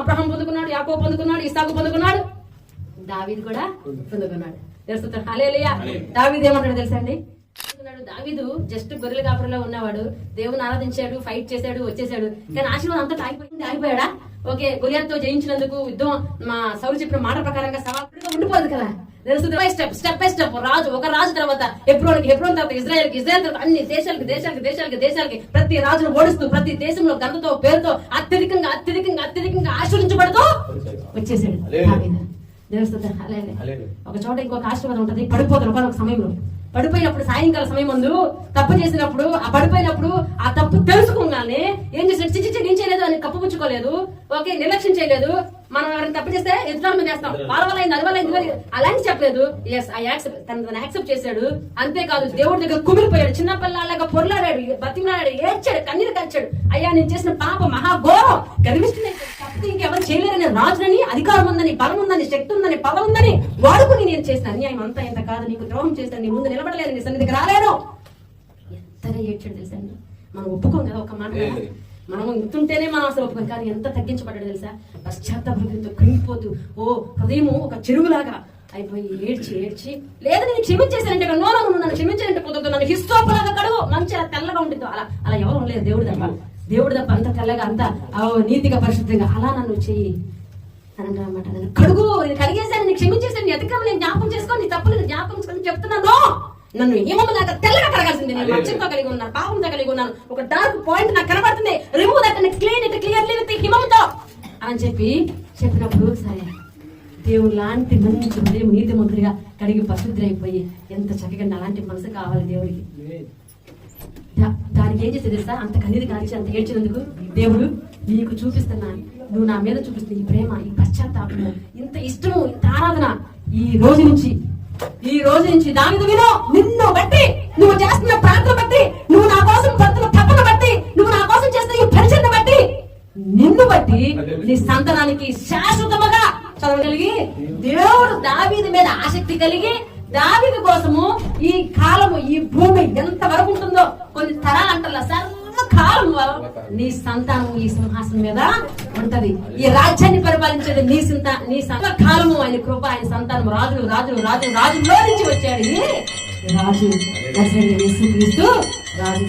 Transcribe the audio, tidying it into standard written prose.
Abraham పొందుకున్నాడు, యాకోబు పొందుకున్నాడు, ఇస్సాకు పొందుకున్నాడు, దావీదు కూడా పొందుకున్నాడు. తెలుసు హల్లెలూయా. దావీదు ఏమంటాడు తెలుసా అండి? దావీదు జస్ట్ గొర్రెల కాపురంలో ఉన్నవాడు, దేవుని ఆరాధించాడు, ఫైట్ చేశాడు, వచ్చేసాడు. కానీ ఆశీర్వాదం అంతా ఆగిపోయాడా? ఓకే, గొలియాతుతో జయించినందుకు యుద్ధం మా సౌలు చెప్పిన మాట ప్రకారంగా సవాలుగా ఉండిపోదు కదా. స్టెప్ బై స్టెప్ రాజు, ఒక రాజు తర్వాత హెబ్రోన్ తర్వాత ఇజ్రాయెల్ తర్వాత అన్ని దేశాలకి ప్రతి రాజును ఓడిస్తూ ప్రతి దేశంలో గంటతో పేరుతో అత్యధికంగా ఆశ్రయించబడుతూ వచ్చేసాడు. ఒక చోట ఇంకొక ఆశీర్వాదం ఉంటది. పడిపోతాడు ఒక సమయంలో. పడిపోయినప్పుడు సాయంకాల సమయం ముందు తప్పు చేసినప్పుడు ఆ పడిపోయినప్పుడు ఆ తప్పు తెలుసుకోగానే ఏం చేసాడు? నేను చేయలేదు అని కప్పుపుచ్చుకోలేదు. ఓకే, నిర్లక్ష్యం చేయలేదు. మనం ఎవరైనా తప్పు చేస్తే ఎదురు మీద చేస్తాం, వాళ్ళ వల్ల అయింది అలాంటి చెప్పలేదు. ఎస్, ఐ యాక్సెప్ట్, తను యాక్సెప్ట్ చేశాడు. అంతేకాదు దేవుడి దగ్గర కుమిలిపోయాడు, చిన్నపిల్లలాగా పొరలాడాడు, బతిమలాడాడు, ఏడ్చాడు, కన్నీరు కచ్చాడు. అయ్యా నేను చేసిన పాప మహాఘోరం, గర్విస్తున్నాయి, ఇంకెవరు చేయలేరని, రాజునని, అధికారం ఉందని, బలం ఉందని, శక్తి ఉందని, పవర్ ఉందని వాడుకుని నేను చేసిన అన్యాయం అంతా ఎంత కాదు, నీకు ద్రోహం చేశాను, నీ ముందు నిలబడలేదు, నీ సన్నిధికి రాలేను. ఎంతగా ఏడ్చాడు తెలుసా అండి? మనం ఒప్పుకోం కదా ఒక మాట, మనం ఇంతుంటేనే మనం అసలు ఒప్పుకోం. కానీ ఎంత తగ్గించబడ్డాడు తెలుసా? పశ్చాత్తాపంతో కృంగిపోతూ హృదయం ఒక చెరువులాగా అయిపోయి ఏడ్చి లేదు నేను క్షమించేశానంటే నన్ను క్షమించాలంటే కుదరదు, నన్ను హిస్టోపలాగా కడుగు, మంచి అలా తెల్లగా ఉంటుందో అలా ఎవరు ఉండలేదు. దేవుడు తప్ప అంత తెల్లగా, అంత నీతిగా, పరిశుద్ధంగా అలా నన్ను చెయ్యి అని అన్నమాట. నన్ను కడుగు, నేను కడిగేశాను, నేను క్షమించేశాను, నీ అతిక్రమం నేను జ్ఞాపకం చేసుకో, నీ తప్పులు నేను జ్ఞాపకం చేసుకొని చెప్తున్నాను. నన్ను ఏమన్నా తెల్లగా కడగాల్సింది, నేను మచ్చంతో కలిగి ఉన్నాను, పాపంతో కలిగి ఉన్నాను, ఒక డార్క్ పాయింట్ నాకు కనబడుతుంది, remove that and clean it clearly with హిమంతో అని చెప్పినప్పుడు సరే దేవుడు లాంటి మంచి హృదయం నీతిమంతుడిగా కడిగి పరిశుద్ధులైపోయి ఎంత చక్కగా అలాంటి మనసు కావాలి దేవుడికి. దానికి ఏం చేస్తే తెలుసా? అంత కన్నీరు కాల్చి అంత ఏడ్చినందుకు దేవుడు నీకు చూపిస్తున్నాను, నువ్వు నా మీద చూపిస్తున్న ఈ ప్రేమ, ఈ పశ్చాత్తాపము, ఇంత ఇష్టము, ఇంత ఆరాధన ఈ రోజు నుంచి దావీదు విను, నిన్ను బట్టి, నువ్వు చేస్తున్న ప్రార్థన బట్టి, నువ్వు నా కోసం పడుతున్న తపన బట్టి, నువ్వు నా కోసం చేస్తున్న ఈ పరిచయం బట్టి, నిన్ను బట్టి నీ సంతానానికి శాశ్వతముగా చదవగలిగి దేవుడు దావీదు మీద ఆసక్తి కలిగి దావీదు కోసము ఈ కాలము, ఈ భూమి ఎంత వరకు ఉంటుందో కొన్ని తరాలు అంటారు, సర్వకాలము నీ సంతానం ఈ సింహాసనం మీద ఉంటది. ఈ రాజ్యాన్ని పరిపాలించేది నీ సర్వకాలము. ఆయన కృప, ఆయన సంతానం, రాజులో నుంచి వచ్చాడు ఈ రాజు యేసుక్రీస్తు రాజు.